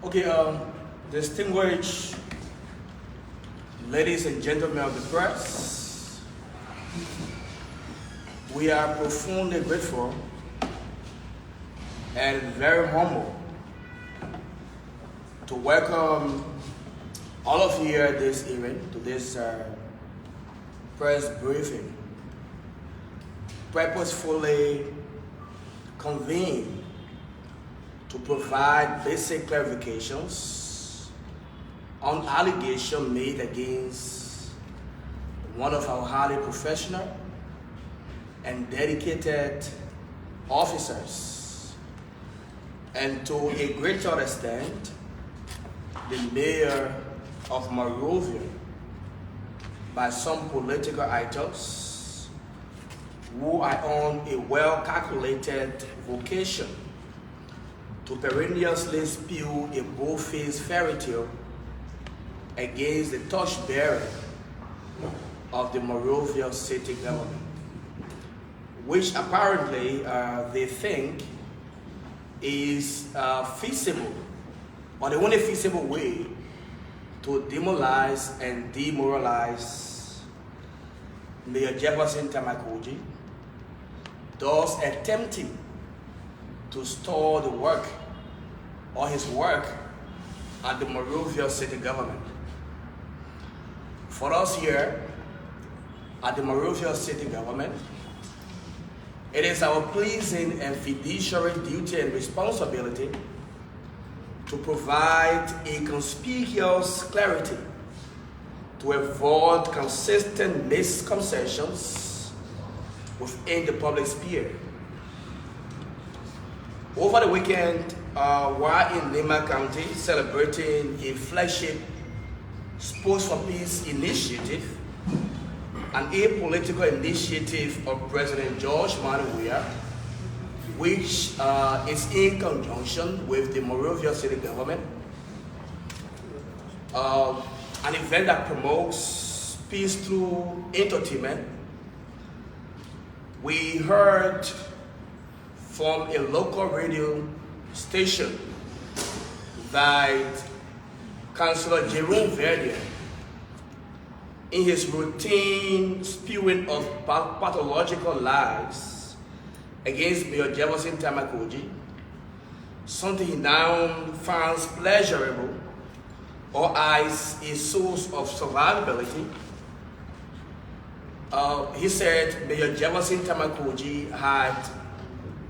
Okay, distinguished ladies and gentlemen of the press, we are profoundly grateful and very humble to welcome all of you here this evening to this press briefing, purposefully convened to provide basic clarifications on allegations made against one of our highly professional and dedicated officers, and to a greater extent, the mayor of Monrovia, by some political idols who are on a well-calculated vocation to perennially spew a bold-faced fairy tale against the torchbearer of the Monrovia city government, which apparently they think is feasible, or the only feasible way to demoralize and demoralize Mayor Jefferson Tamakoji, thus attempting to stall the work or his work at the Monrovia city government. For us here at the Monrovia city government, it is our pleasing and fiduciary duty and responsibility to provide a conspicuous clarity to avoid consistent misconceptions within the public sphere. Over the weekend, while in Lima County celebrating a flagship Sports for Peace initiative, an apolitical initiative of President George Monrovia, which is in conjunction with the Monrovia city government, an event that promotes peace through entertainment. We heard from a local radio station that Councillor Jerome Verdier, in his routine spewing of pathological lies against Mayor Jefferson Tamakoji, something he now finds pleasurable or as a source of survivability. He said Mayor Jefferson Tamakoji had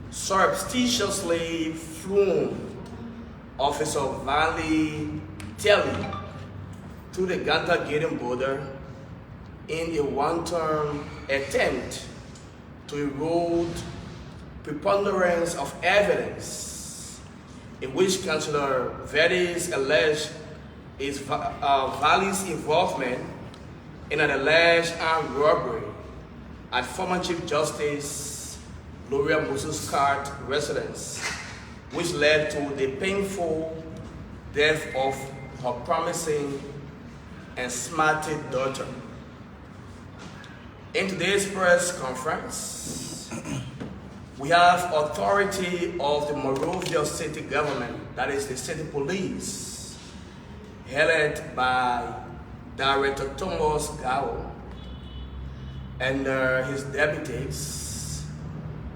surreptitiously flown Officer Valley Telly to the Ganta-Gaydon border in a wanton attempt to erode preponderance of evidence in which Councillor Verdes alleged is Valley's involvement in an alleged armed robbery at former Chief Justice Gloria Moses Cart residence, which led to the painful death of her promising and smarted daughter. In today's press conference, we have authority of the Monrovia city government, that is the city police, headed by Director Thomas Gao and his deputies.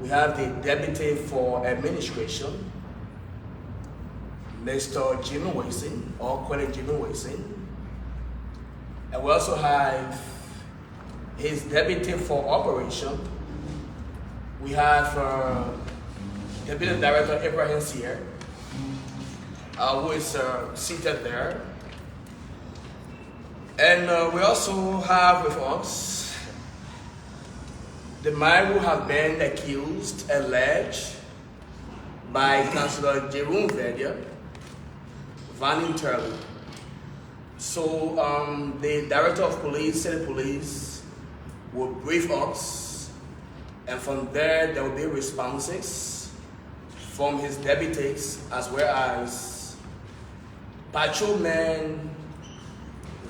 We have the Deputy for Administration, Mr. Jimmy Wason, or Colonel Jimmy Wason. And we also have his Deputy for Operation. We have Deputy Director Abraham Sear, who is seated there. And we also have with us the man who has been accused, alleged by Councillor Jerome Verdier, voluntarily. So the Director of Police, City Police, will brief us, and from there will be responses from his deputies as well as Patrolman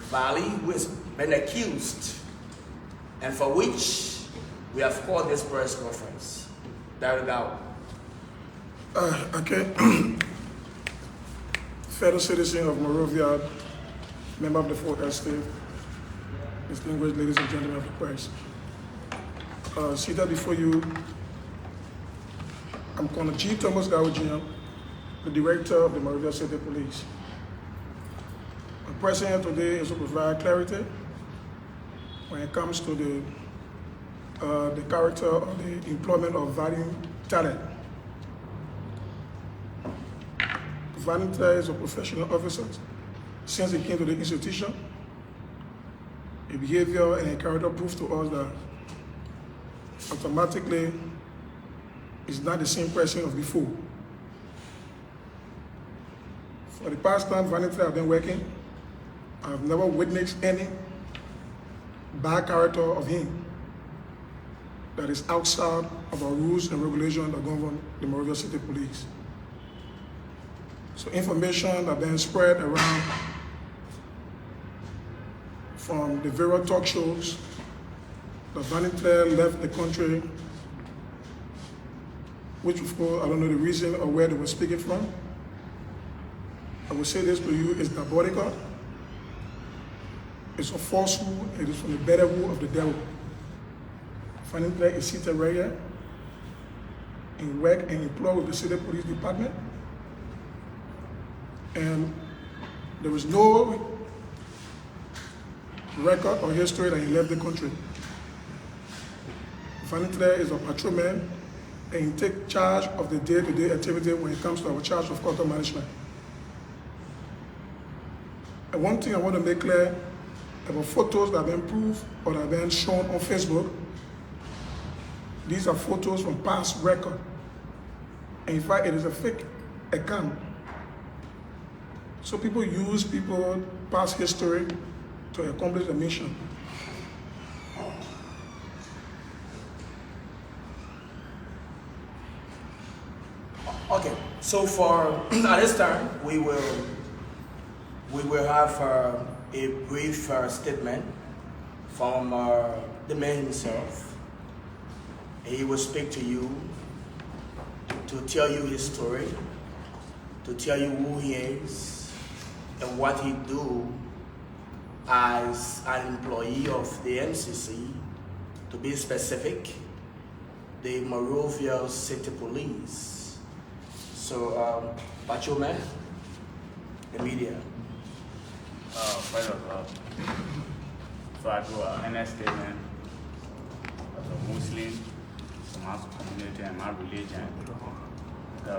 Valley, who has been accused and for which we have called this press conference. There we go. Okay. fellow citizen of Monrovia, member of the 4th Estate, distinguished ladies and gentlemen of the press. Seated before you, I'm Colonel G. Thomas Gawujian, the Director of the Monrovia City Police. I'm present here today is to provide clarity when it comes to the character of the employment of varying talent. Vanita is a professional officer. Since he came to the institution, a behavior and a character prove to us that automatically is not the same person of before. For the past time Vanita have been working, I've never witnessed any bad character of him that is outside of our rules and regulations that govern the Monrovia City Police. So information that been spread around from the various talk shows that Vanita left the country, which of course I don't know the reason or where they were speaking from. I will say this to you, it's diabolical. It's a falsehood, it is from the better wood of the devil. Vanita is seated right here and work and employ with the City Police Department. And there is no record or history that he left the country. Vanita is a patrolman and he takes charge of the day-to-day activity when it comes to our charge of culture management. And one thing I want to make clear about photos that have been proved or that have been shown on Facebook, these are photos from past record. And in fact, it is a fake account. So people use people's past history to accomplish a mission. Okay, so for at this time, we will have a brief statement from the man himself. He will speak to you to tell you his story, to tell you who he is, and what he do as an employee of the MCC, to be specific, the Monrovia City Police. So, Patrolman, the media. First of all, so I do an NS statement as a Muslim, from my community and my religion, the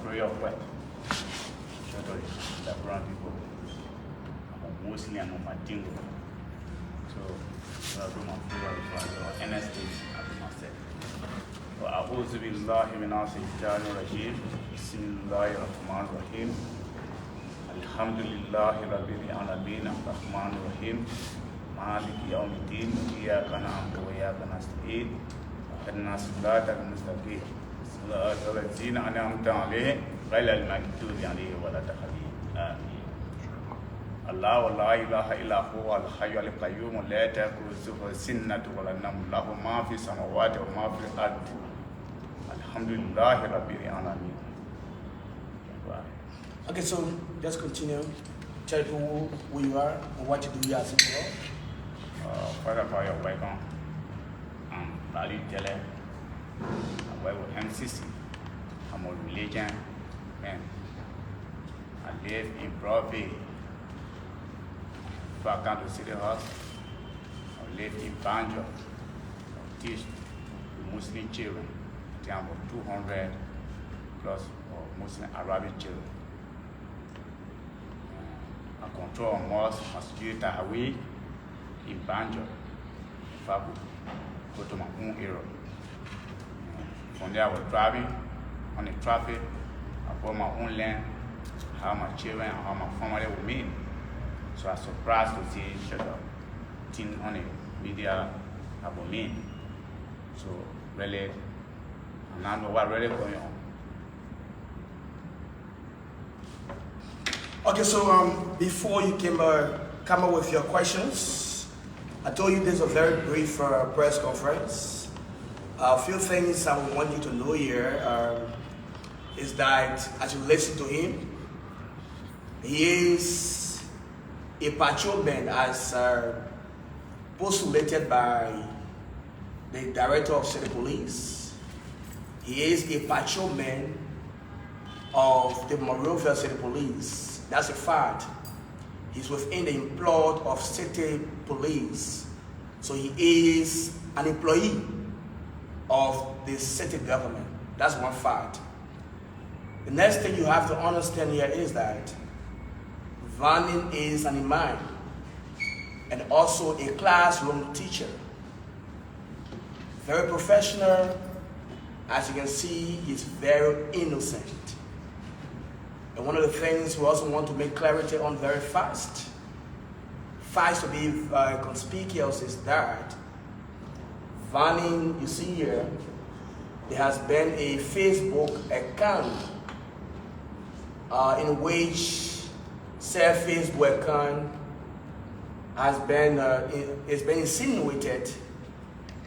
prayer of what? The brown people. I'm a Muslim, I'm a Madingo. So I do my prayer before I do NS statement, I do myself. وأعوذ بالله من الشيطان الرجيم بسم الله الرحمن الرحيم الحمد لله رب العالمين الرحمن الرحيم مالك يوم الدين إياك نعبد وإياك نستعين اهدنا الصراط المستقيم صراط الذين أنعمت عليهم غير المغضوب عليهم ولا الضالين آمين الله لا إله إلا هو الحي القيوم لا تأخذه سنة ولا نوم له ما في السماوات وما في الأرض الحمد لله رب العالمين. Okay, so just continue. Tell people who you are and what you do here as a pro. First of all, you're welcome. I'm Bali Tele. I work with MCC. I'm a religion man. I live in Robbery. If I come to City Hall, I live in Banjo. I teach Muslim children. I think about 200 plus Muslim Arabic children. I control a mosque, Masjid Tahawi, in Banjo. If I could go to my own area. From there I was driving on the traffic. I bought my own land, how my children and how my family with me. So I was surprised to see the thing on the media about me. So really, I now know what really going on. Okay, so before you come up with your questions, I told you this is a very brief press conference. A few things I would want you to know here is that as you listen to him, He is a patrolman as postulated by the Director of City Police. He is a patrolman of the Monrovia City Police. That's a fact. He's within the employ of City Police. So he is an employee of the city government. That's one fact. The next thing you have to understand here is that Vanin is an imam and also a classroom teacher. Very professional. As you can see, he's very innocent. And one of the things we also want to make clarity on very fast to be conspicuous, is that Vanin, you see here, there has been a Facebook account in which said Facebook account has been it's been insinuated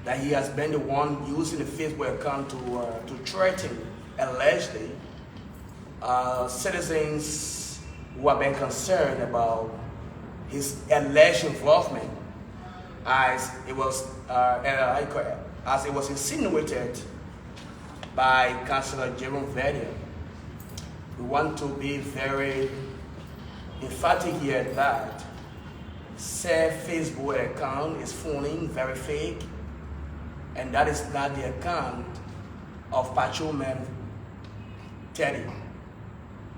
that he has been the one using the Facebook account to threaten, allegedly, citizens who have been concerned about his alleged involvement, as it was insinuated by Councillor Jerome Verdier. We want to be very emphatic here that said Facebook account is phoning, very fake, and that is not the account of Patrolman Teddy.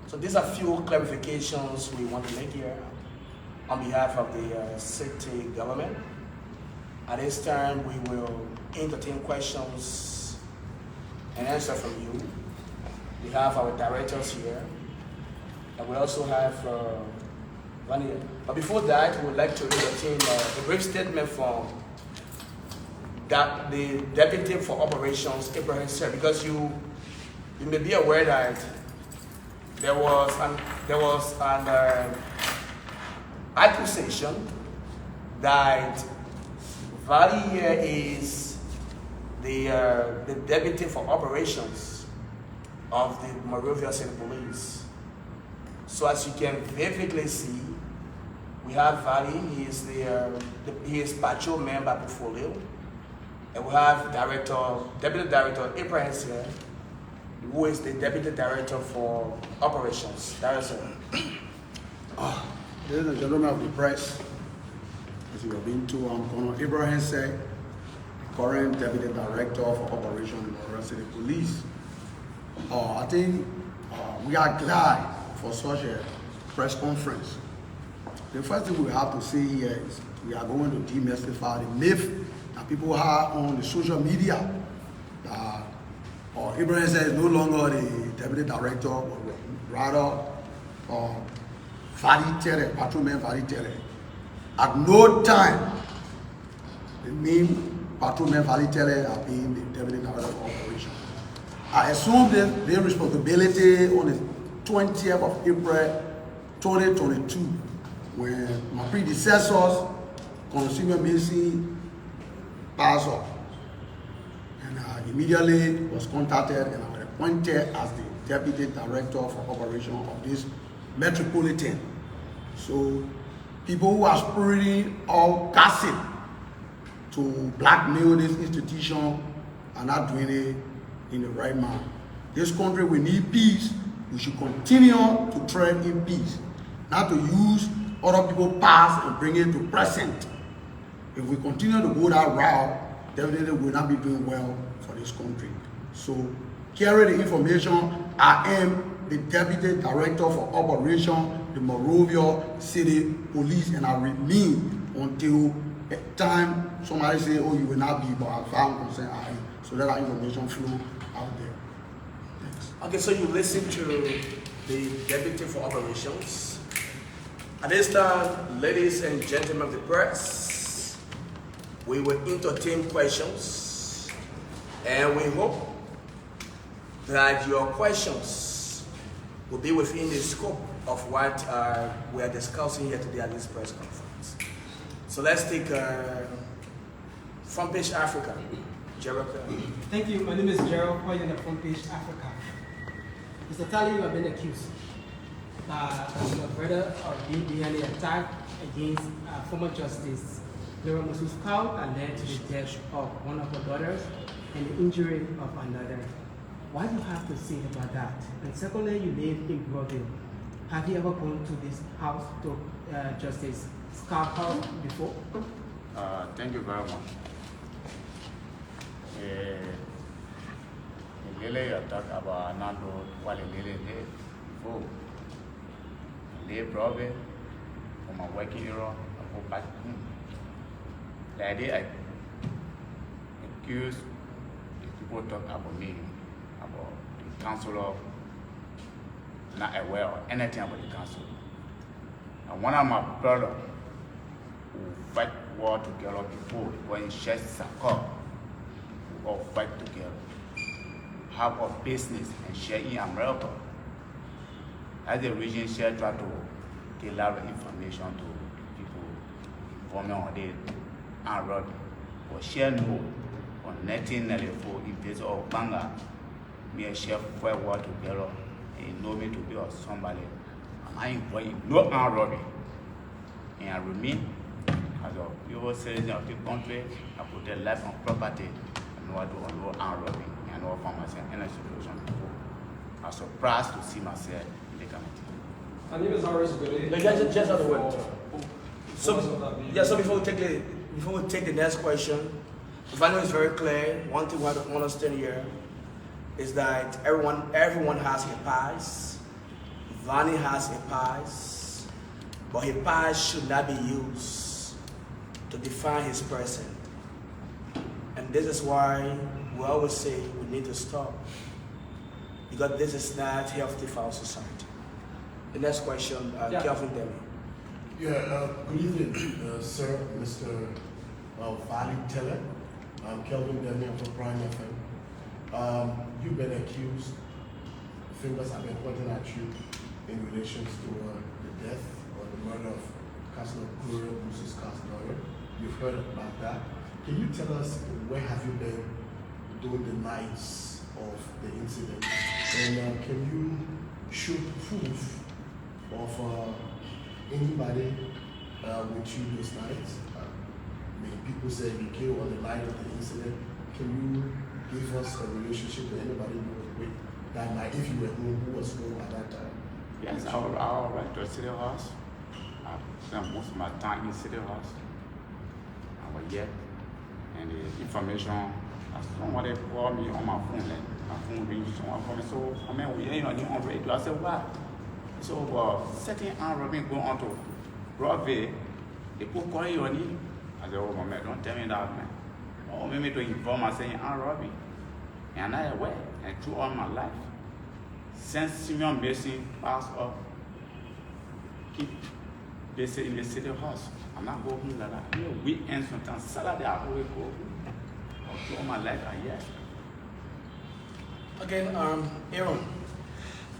So these are few clarifications we want to make here on behalf of the city government. At this time, we will entertain questions and answer from you. We have our directors here, and we also have Vania. But before that, we would like to entertain a brief statement from the Deputy for Operations, Abraham Sir, because you may be aware that there was an accusation that Valley here is the Deputy for Operations of the Monrovia City Police. So as you can vividly see, we have Valley. He is patrol member portfolio, and we have Deputy Director Abraham here, who is the Deputy Director for Operations. Director. Ladies and gentlemen of the press, as you have been to, I'm Colonel Abraham Sek, current Deputy Director for Operations in the Monrovia City Police. I think we are glad for such a press conference. The first thing we have to say here is we are going to demystify the myth that people have on the social media that Abraham Sek is no longer the Deputy Director, but rather Patrolman Valley Tere. At no time the name Patrolman Valley Tere has been the Deputy Director of Operations. I assumed their responsibility on the 20th of April 2022 when my predecessors, Consumer Macy, passed off. And I immediately was contacted and I was appointed as the Deputy Director for Operations of this metropolitan. So people who are spreading all gossip to blackmail this institution are not doing it in the right manner. This country, we need peace. We should continue to tread in peace, not to use other people's past and bring it to present. If we continue to go that route, definitely we will not be doing well for this country. So, carry the information. I am the Deputy Director for Operations, the Monrovia City Police, and I remain until the time somebody say, oh, you will not be, but as far as I'm concerned, I am. So that our information flow out there. Thanks. Okay, so you listen to the Deputy for Operations. At this time, ladies and gentlemen of the press, we will entertain questions, and we hope that your questions will be within the scope of what we are discussing here today at this press conference. So let's take Front Page Africa. Gerald. Thank you. My name is Gerald, calling at Front Page Africa. Mr. Talley, you have been accused brother being behind the attack against former Justice Liberia Scout and led to the death of one of her daughters and the injury of another. What do you have to say about that? And secondly, you live in Monrovia. Have you ever gone to this house, to Justice Scout house before? Thank you very much. Lele attack about Nando while Lele before. Lele Robbery from my working era, I go back home. That day I accused the people talk about me, about the councilor, not aware of anything about the council. And one of my brothers who fight war together before when church support, we all fight together, have a business and share in America. As the region share try to get a lot of information to people informing on the and road, or share no on 1994 in place of Banga, me and share fight war together and know me to be or somebody. And I invite no armed robbery. And I remain as a pure citizen of the country, I put their life on property and know I do no armed robbery and know for myself in a situation before. I'm surprised to see myself in the committee. My name is Horace Goody. Just out of the way. So before we take the next question, if I know it's very clear, one thing we have to understand here is that everyone has a past. Vani has a past, but his past should not be used to define his present. And this is why we always say we need to stop, because this is not healthy for our society. The next question, Kelvin Demi. Yeah, good evening, sir, Mr. Valley Teller. I'm Kelvin Demi from Prime FM. You've been accused, fingers have been pointed at you in relation to the death or the murder of Councilor Gloria Bruce's daughter. You've heard about that. Can you tell us where have you been during the nights of the incident? And can you show proof of anybody with you those nights? People say you killed on the night of the incident. Can you give us a relationship with anybody you were with that night? If you were home, who was home at that time? Yes, I went to the city house. I spent most of my time in the city house. I was there, and the information, somebody called me on my phone, like my phone rings, someone called me, so I mean, we ain't on the radio. I said, why? So, second armed robbery going on to Robbery, they put calling you on it. I said, oh, my man, don't tell me that, man. Oh, maybe to inform myself saying armed robbery. And I aware, and through all my life, since Simeon Mason passed up, keep basically in the city house. I'm not going home like that. You know, weekends sometimes, Saturday I always go home. All my life, yes. Again, Aaron.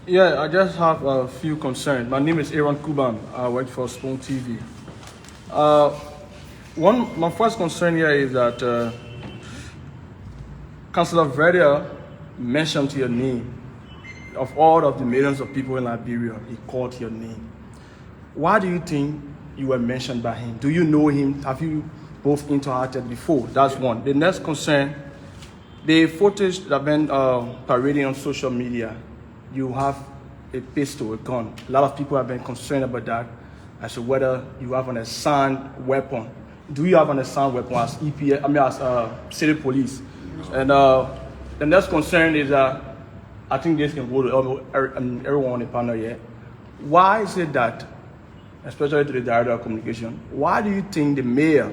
Yeah, I just have a few concerns. My name is Aaron Kuban. I work for Spoon TV. My first concern here is that Councilor Vedia mentioned your name. Of all of the millions of people in Liberia, he called your name. Why do you think you were mentioned by him? Do you know him? Have you both interacted before? That's one. The next concern, the footage that have been parading on social media, you have a pistol, a gun. A lot of people have been concerned about that as to whether you have an assigned weapon. Do you have an assigned weapon as EPA, as city police? No. And the next concern is that I think this can go to everyone on the panel here. Why is it that, especially to the director of communication, why do you think the mayor,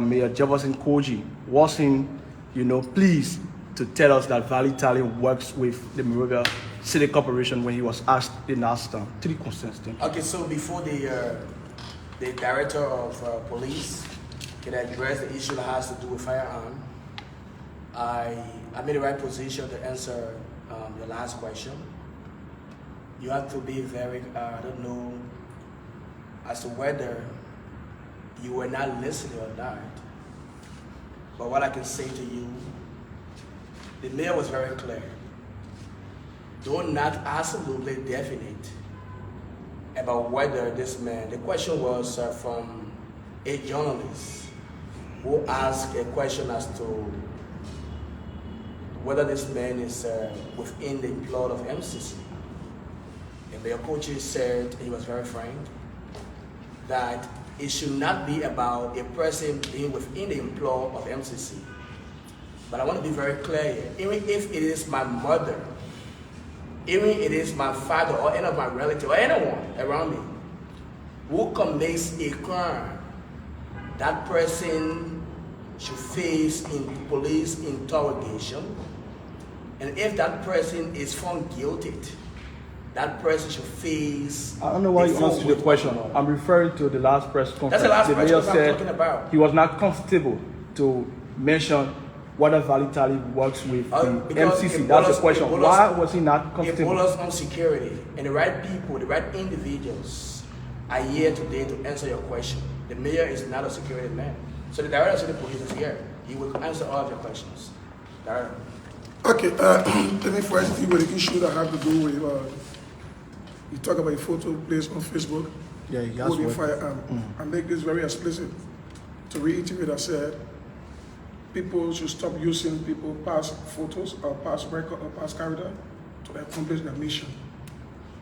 Mayor Jefferson Koji, wasn't, pleased to tell us that Valley Tally works with the Monrovia City Corporation when he was asked in last time? Three concerns. Okay, so before the director of police can address the issue that has to do with firearm, I'm in the right position to answer your last question. You have to be very, I don't know as to whether you were not listening or not. But what I can say to you, the mayor was very clear. Though not absolutely definite, about whether this man, the question was from a journalist who asked a question as to whether this man is within the employ of MCC. And the coach said, he was very frank, that it should not be about a person being within the employ of MCC. But I want to be very clear here. Even if it is my mother, even if it is my father or any of my relatives or anyone around me who commits a crime, that person should face in police interrogation. And if that person is found guilty, that person should face. I don't know why you answered the question. I'm referring to the last press conference. That's the last press mayor conference I'm talking about. He was not comfortable to mention whether Valitali works with the MCC. That's the question. Why was he not comfortable? It boils on security, and the right people, the right individuals are here today to answer your question. The mayor is not a security man. So the director of the police is here. He will answer all of your questions. Director. Okay, let me first deal with the issue that have to do with, you talk about a photo placed on Facebook. Yeah, he has holding work. firearm. I make this very explicit. To reiterate, I said, people should stop using people's past photos or past record or past character to accomplish their mission.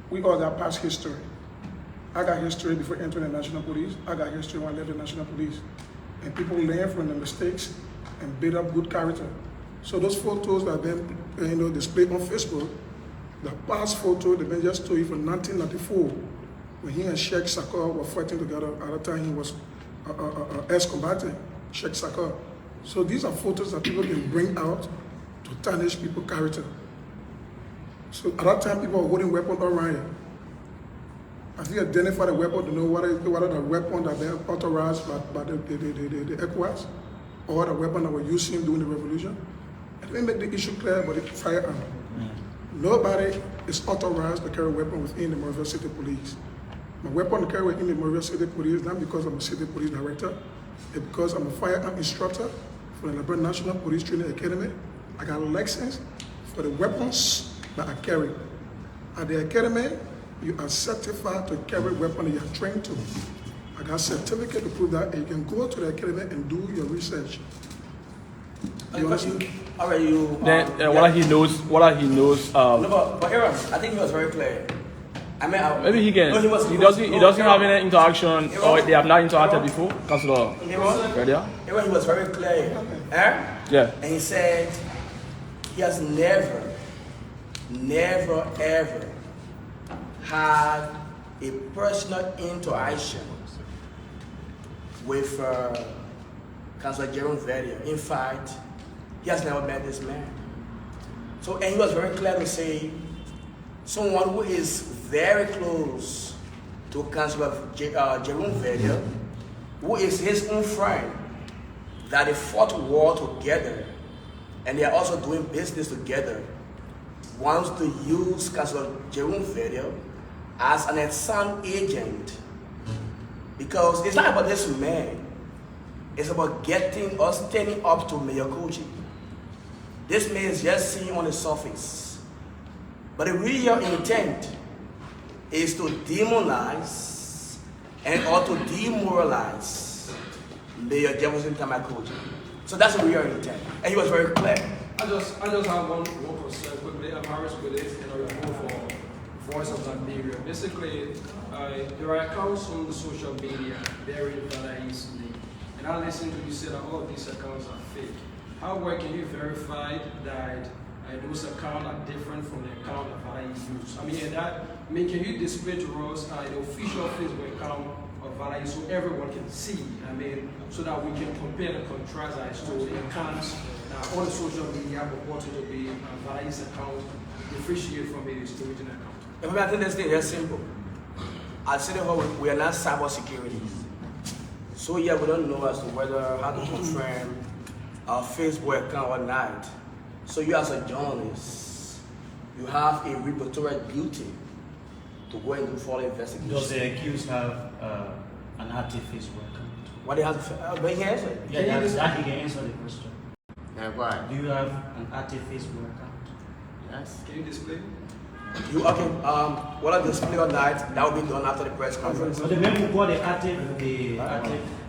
We all got past history. I got history before entering the National Police. I got history when I left the National Police. And people learn from the mistakes and build up good character. So those photos that have been displayed on Facebook, the past photo, they've been just told you from 1994, when he and Sheikh Sakar were fighting together. At the time, he was ex-combatant, Sheikh Sakar. So these are photos that people can bring out to tarnish people's character. So at that time, people were holding weapons around. Have you identified a weapon to know what are the weapons that were authorized by the ECOWAS, or the weapon that were using during the revolution? And let me make the issue clear about the firearm. Nobody is authorized to carry a weapon within the Monrovia City Police. My weapon to carry within the Monrovia City Police, not because I'm a city police director, it's because I'm a firearm instructor for the Liberia National Police Training Academy. I got a license for the weapons that I carry. At the academy, you are certified to carry a weapon that you are trained to. I got a certificate to prove that, and you can go to the academy and do your research. You understand? All right, you. What he knows. No, but Aaron, I think he was very clear. I mean, Maybe he can. No, He doesn't have any interaction, or they have not interacted before. Councilor, ready? Aaron, he was very clear. Yeah. And he said he has never, ever had a personal interaction with Councilor Jerome Vedia. In fact, he has never met this man. So, and he was very clear to say, someone who is very close to Councilor Jerome Vedia, who is his own friend, that they fought war together, and they are also doing business together, wants to use Councilor Jerome Vedia as an exam agent, because it's not about this man. It's about getting us standing up to Mayor Kochi. This man is just seen on the surface. But the real intent is to demonize and or to demoralize Mayor Jefferson Tamakochi. So that's the real intent. And he was very clear. I just have one concern quickly. I'm Harris with it, and I will go for Voice of Liberia. Basically, there are accounts on the social media very easily. And I listened to you say that all of these accounts are fake. However, can you verify that those accounts are different from the account that Vala used? Can you display to us the official Facebook account of Vala so everyone can see? So that we can compare and contrast as to the accounts on the social media purported to be Vala's account, differentiate from his original account. I think this thing is simple. At City Hall, we are not cyber security. So yeah, we don't know as to whether how to confirm our Facebook account or not. So you as a journalist, you have a repertory duty to go and do further investigation. Does the accused have an active Facebook account? What they have but he can answer it. Yeah, he can answer the question. Why? Do you have an active Facebook account? Yes. Can you display? You okay? What are display on night? That will be done after the press conference. So the men who got the active,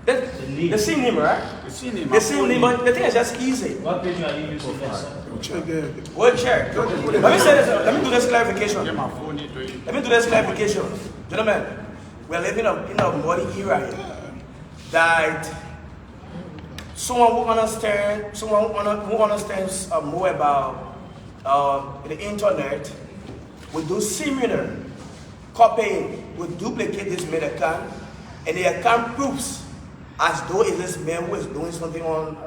They seen him, right? You seen him? They seen him, but the thing is just easy. what page are you using for that? Check there. We'll check. Let me say this. Let me do this clarification. Get my phone into it. Let me do this clarification. Gentlemen, we are living in a modern era here that someone who understands more about the internet will do similar copying, will duplicate this man account, and the account proves as though it's this man who is doing something on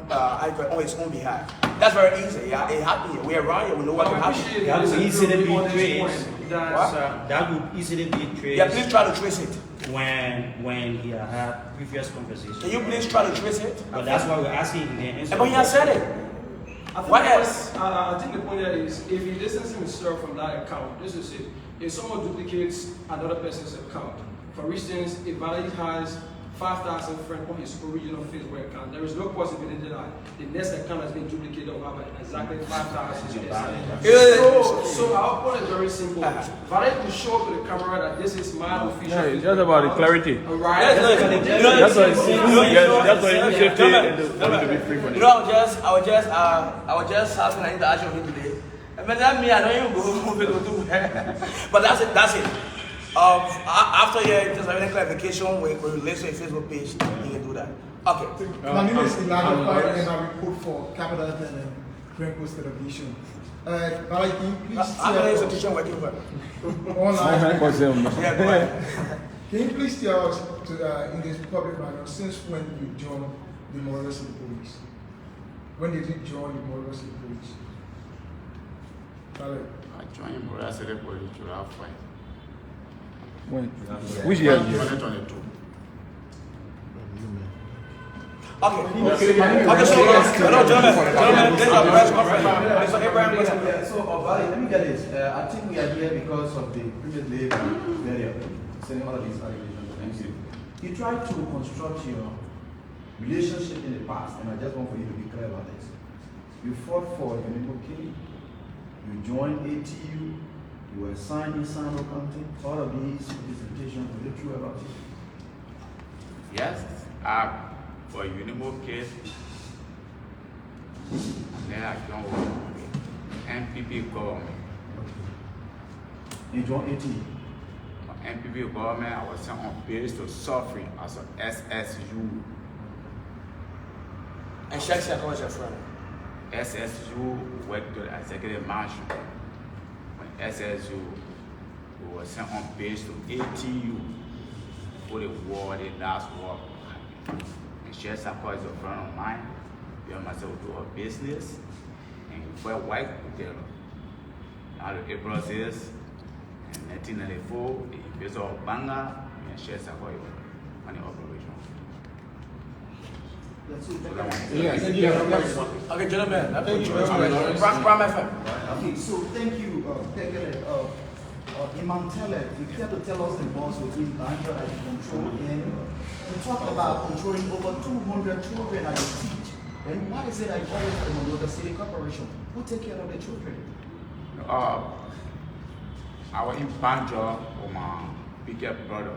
his own behalf. That's very easy. Yeah, it happened. We are around here. We know what can happen. That would easily be traced. What? That would easily be traced. Yeah, please try to trace it. When he had previous conversations. Can you please try to trace it? But that's why we're asking again. But he has said it. What else? I think the point there is, if he listens himself from that account, this is it. If someone duplicates another person's account, for instance, if Valerie has 5,000 friends on his original Facebook account, there is no possibility that the next account has been duplicated or have exactly 5,000. So our point is very simple. Valerie will show to the camera that this is my official. Yeah, it's just about the clarity. Right? That's why you safety and to be free for You know, I was just having an interaction with him today. I mean, that me, I don't even go do but that's it. That's it. After you just having a clarification, we release a Facebook page, you can do that. Okay. My name is Ilana Pai and I report for Capital FM and Grand Coast Television. But I think please I'm an institution working for online. Yeah, go ahead. Can you please tell us in this public matter since when you joined the Monrovia City Police? When did you join the Monrovia City Police? I joined Monrovia City Police July 5. When? Which year? 2022. Okay, so, hello, gentlemen, this is a press conference. Mr. Abraham, So, Vali, let me get this. I think we are here because of the previous lady, Liberia, saying all of these allegations against you. You tried to construct your relationship in the past, and I just want for you to be clear about this. You fought for Unity, you joined ATU, you were signed in Sando County. All of these representations, were they true about you? Yes, for Unimo case, then I joined with NPP government. You joined ATU? NPP government, I was sent on base to suffering as an SSU. and Shakespeare was your friend. SSU worked to the executive mansion. When SSU we were sent on base to ATU for the war, the last war. And Shakespeare is a friend of mine. We and myself do her business. And we were white together. Now the April says, in 1994, the invasion of Banga and Shakespeare on the operation. Okay, gentlemen, that's what you Prime FM. Okay, so thank you, Pegele. Imam Tele, you care to tell us the boss within Banjo that you control, and you talk about controlling over 200 children that you teach. And why is it that you always promote the city corporation? Who take care of the children? Our in Banjo, my bigger brother,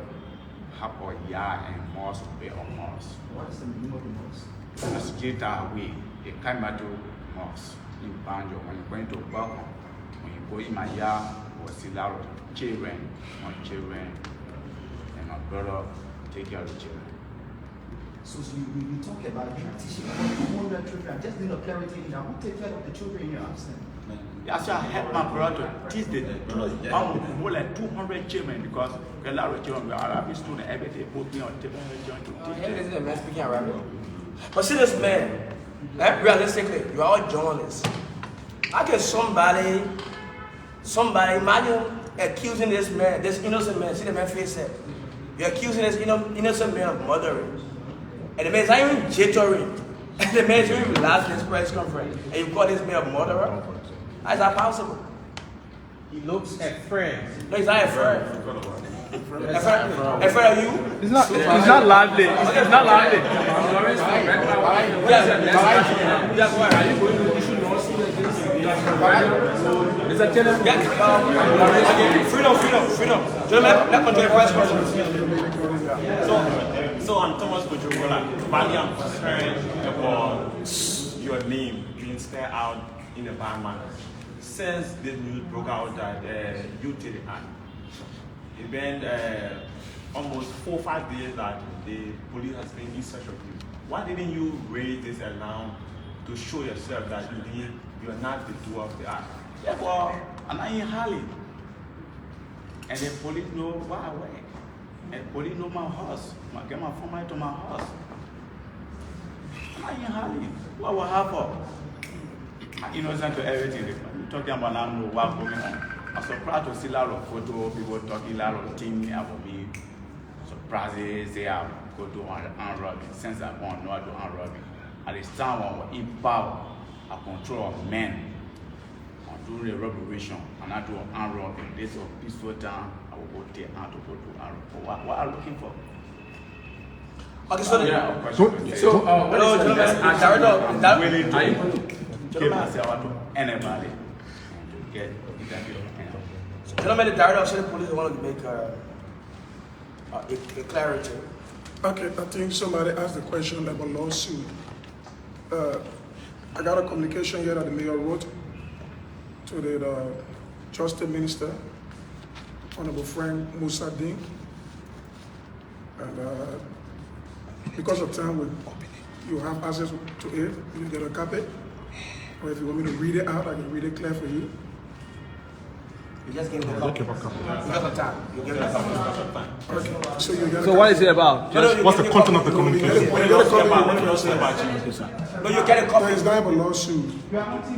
have a yard and mosque, pay a mosque. What is the name of the mosque? That's Jita away, a Kamado mosque in Banjo. When you're going to Balkan, when you go in my yard, was still out of children, my children, and my brother take care of the children. So you talk about you teaching over 200 children. I just need a clarity in that. Who take care of the children in your absence? That's why I help my brother teach the more than 200 children because a lot of children are Arabic students every day put me on table to teach them. This is a man speaking Arabic. But see this man, realistically, you are all journalists. How can somebody imagine accusing this man, this innocent man, see the man face it. You're accusing this innocent man of murdering. And the man is not even jittering. And the man is even relaxed in his press conference. And you call this man a murderer? How is that possible? He looks a friend. No, he's not a friend. A friend of you? It's not lively. It's not lively. Yes, Mr. Taylor. Freedom. Gentlemen, let me do a first question. So I'm Thomas Kojogola. Finally, I'm concerned about your name being stared out in a bad manner. Since this news broke out that you did it, it's been almost 4 or 5 days that the police has been in search of you. Why didn't you raise this alarm to show yourself that you are not the doer of the act? Yeah, well, I'm not in Harley. And the police know where I work. And the police know my house. I get my phone to my house. I'm not in Harley. What will happen? I'm innocent to everything. I'm talking about now, know what's going on. I'm surprised to see a lot of photos, people talking a lot of things about me. Surprised they say I go to unrobbery. Since I want to know how to unrobbery. At this time, I was in power, I control of men. Do the revolution and I do unrobbery. This is a peaceful town. I will go there and to go to unrobbery. What are you looking for? Okay, so hello, gentlemen. I'm willing to give myself to anybody to get interview. Gentlemen, the director of city police wanted to make a clarity. Okay, I think somebody asked the question about lawsuit. I got a communication here that the mayor wrote to the Justice Minister, Honorable Frank Musa Ding. And because of time, you have access to it. You get a copy. Or if you want me to read it out, I can read it clear for you. You just gave me a copy. Because of time. You gave me a copy. Okay. So you get So what is it about? What's the content of the communication? No, you get a copy. It's not about lawsuit.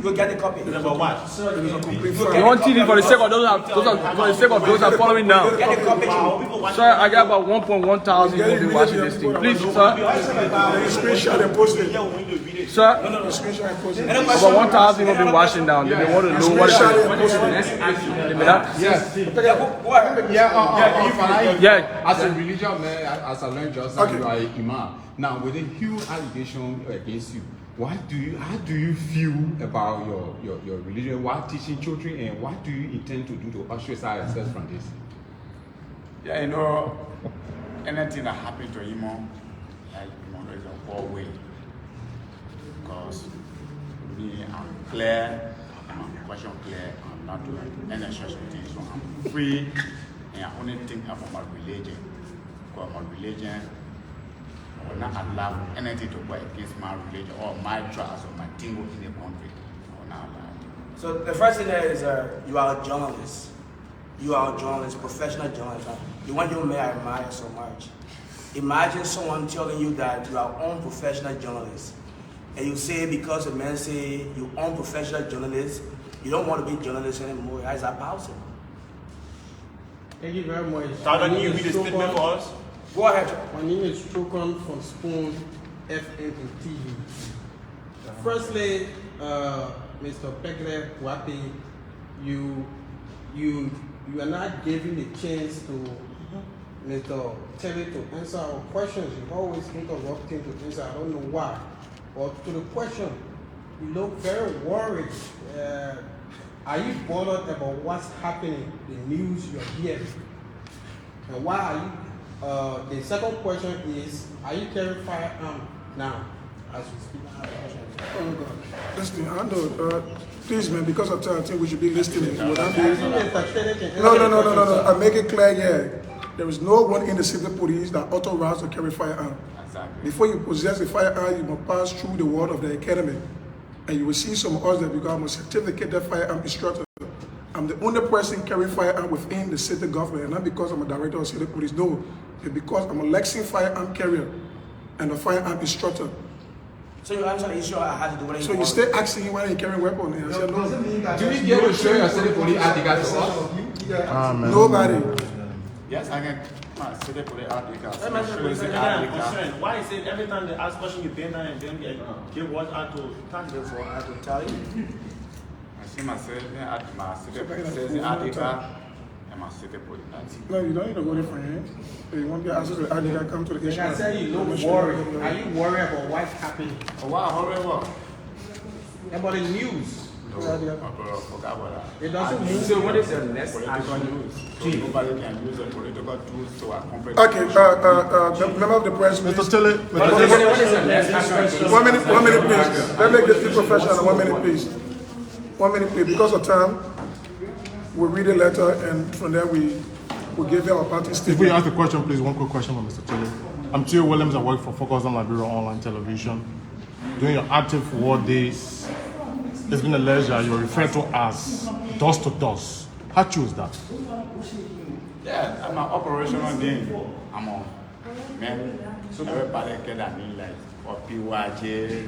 You get a copy. It is a complete You file. want TV for the sake of those are following now. Get a copy. Sir, I got about 1.1 thousand people watching this thing. Please, sir. Screenshot and post it. Sir, Screenshot and post it. about 1,000 people been watching now. They want to know what it Screenshot is. and post it. Yes. Yeah. As a religious man, as I learned just now, Okay. you are an imam. Now, with a huge allegation against you, how do you feel about your religion? What teaching children, and what do you intend to do to ostracize yourself from this? Yeah, you know, anything that happened to him, like, is a poor way. Because me, I'm clear, I'm question clear, I'm not doing any social things, so I'm free, and I only think about my religion. Because my religion, I will not allow anything to go against my religion or my trust or my thing in the country. I will not allow it. So the first thing there is you are a journalist. You are a journalist, professional journalist. The one you may admire so much. Imagine someone telling you that you are unprofessional journalist. And you say because a man say you unprofessional journalist, you don't want to be journalist anymore. How is that possible? Thank you very much. So can you read a statement for us? Go ahead. My name is Trocon from Spoon FM and TV. Firstly, Mr. Pegle Wapi, you are not giving the chance to Mr. Terry to answer our questions. You always interrupt him to answer. I don't know why. But to the question, you look very worried. Are you bothered about what's happening, the news you're hearing? And why are you? The second question is, are you carrying firearm now as we speak? Oh God. Listen, I know. Please, man, because of time, I think we should be listening. Would I be? No. I make it clear here. There is no one in the city police that authorized to carry firearm. Exactly. Before you possess a firearm, you must pass through the wall of the academy. And you will see some of us that become a certificated firearm instructor. I'm the only person carrying firearm within the city government, and not because I'm a director of city police, no. It's because I'm a Lexington firearm carrier and a firearm instructor. So you answer the issue I had to do what So you stay asking why you carry weapon, and I said no. Do you get to show your city police article to us? Nobody. Yes, I can. Say they put it out because I'm concerned. Why is it every time they ask question you bend down and then give what I to thank them for? I to tell you. I see myself at my city says the article and my city put it out. No, you don't need to go there for him. If you want to answer the article, come to the issue. Like I said, you look worried. Are you worried about what's happening? Wow, how what? About the news. Forgot about that. It doesn't mean. So what is your next Political action? tools. So nobody can use the political tools to accomplish. Okay, member of the press, please. Mr. Tele, One minute, please. Let me get the professional. 1 minute, please. 1 minute, please. Because of time, we'll read a letter, and from there we give you our party If we statement. ask the question, please, one quick question from Mr. Tilley. I'm Theo Williams. I work for Focus on Liberia Online Television. During your active war days, it's been alleged that you're referred to as dust to dust. How true is that? Yeah, I'm an operational game. I'm on. Man, so everybody get that mean like or PYJ,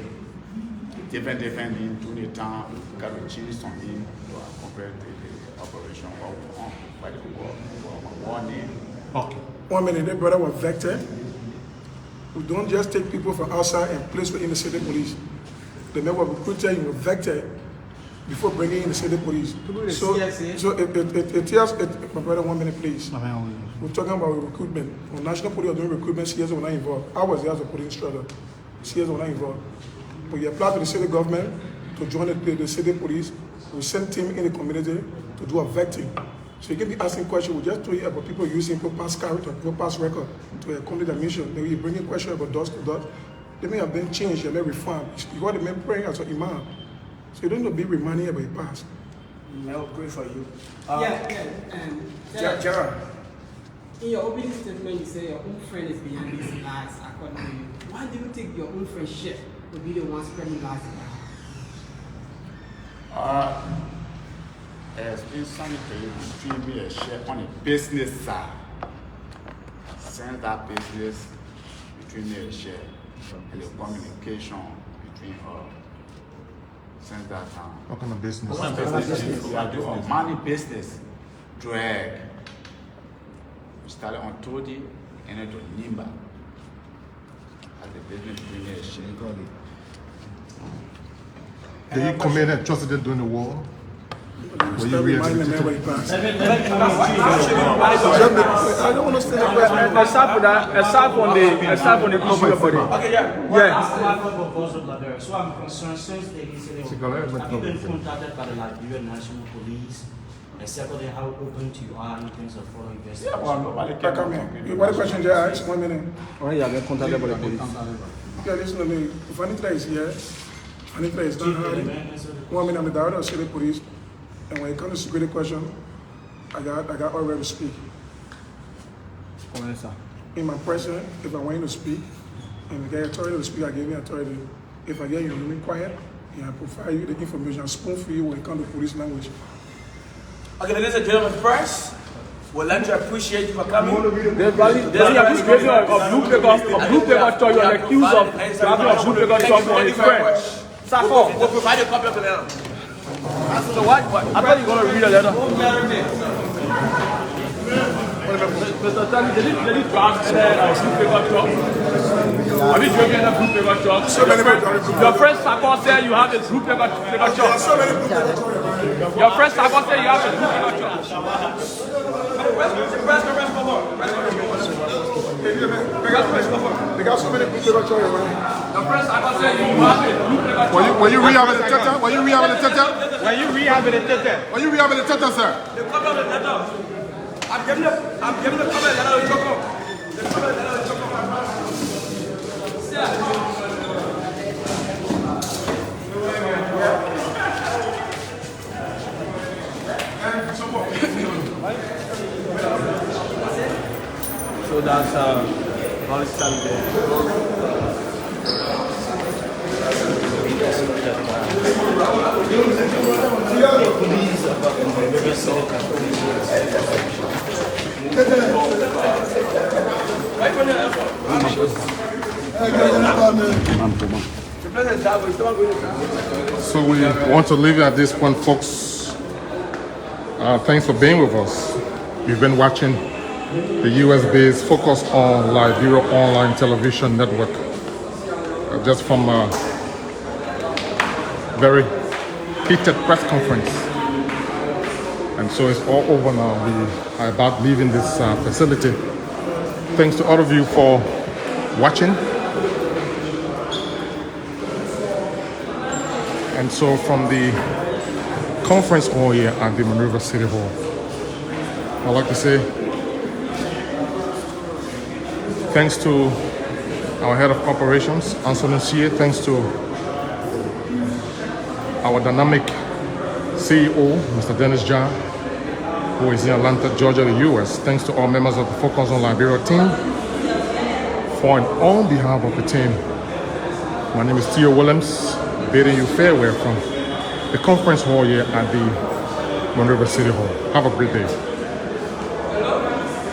different in to the town, got to change something to compare the operation of by the war name. Okay. 1 minute, the brother was vector. We don't just take people from outside and place them in the city police. The member of recruiter you were vector before bringing in the city police. So it tells my brother 1 minute, please. We're talking about recruitment. When National Police are doing recruitment, CS were not involved. I was there as a police instructor. CS were not involved. But you apply to the city government to join the city police. We send team in the community to do a vetting. So you can be asking questions. We just told you about people using people pass character, people pass record to accompany their mission. Then you bring in questions about dust to dust. They may have been changed, they may reform. You got the main praying as an imam. So you don't need to be reminding about your past. I'll pray for you. Gerald. In your opening statement, you say your own friend is behind these lies, according to you. Why do you think your own friendship would be the one spreading lies about? There's been something between me and share on the business side. Since that business between me and share and the communication between her. Since that time. What kind of business? We are doing money business, drag. We started on Todi and then to Nimba. As the business between me and share. Did you commit atrocity during the war? Were you rehabilitated? I don't want to stay there. Aside from the issue of body. Okay, yeah. So I'm concerned since they said have you been contacted by the Liberian National Police? And secondly, how open you are in terms of further investigation? Yeah, well, nobody Come here. What question did I ask? 1 minute. Oh, yeah, they're contacted by the police. Okay, listen to me. If Anitra is here, Anitra is not hiding. 1 minute, I'm the director of city police. And when it comes to security question, I got all right to speak. In my presence, if I want you to speak, and I get authority to speak, I give you authority. If I get you to remain quiet, and I provide you the information, spoon for you when it comes to police language. Okay, ladies and gentlemen, first, we'd like to appreciate you for coming. There's appreciation of blue paper talk. You're accused of having a blue paper talk for his friend. We'll provide a copy of the letter. So what? I thought you were going to read a letter. Mr. Tani, did you draft a blue paper talk? Have you driven a blue paper talk? Your friend Sako said you have a blue paper talk. Your friend Sako said you have a blue paper talk. They got so many people that tell Were you rehabilitated? Were you rehabilitated? Were you rehabilitated, sir? The copy of the letter. I'm giving the copy of the letter to Choco. The copy of the letter to Choco. So that's how it's started. So we want to leave you at this point, folks. Thanks for being with us. You've been watching the US-based Focus on Liberia Online Television Network. Just from a very heated press conference. And so it's all over now. We are about leaving this facility. Thanks to all of you for watching. And so from the conference hall here at the Monrovia City Hall. I'd like to say thanks to our head of operations, Anthony Chia. Thanks to our dynamic CEO, Mr. Dennis John, who is in Atlanta, Georgia, the US. Thanks to all members of the Focus on Liberia team. For and on behalf of the team, my name is Theo Williams, bidding you farewell from the conference hall here at the Monrovia City Hall. Have a great day.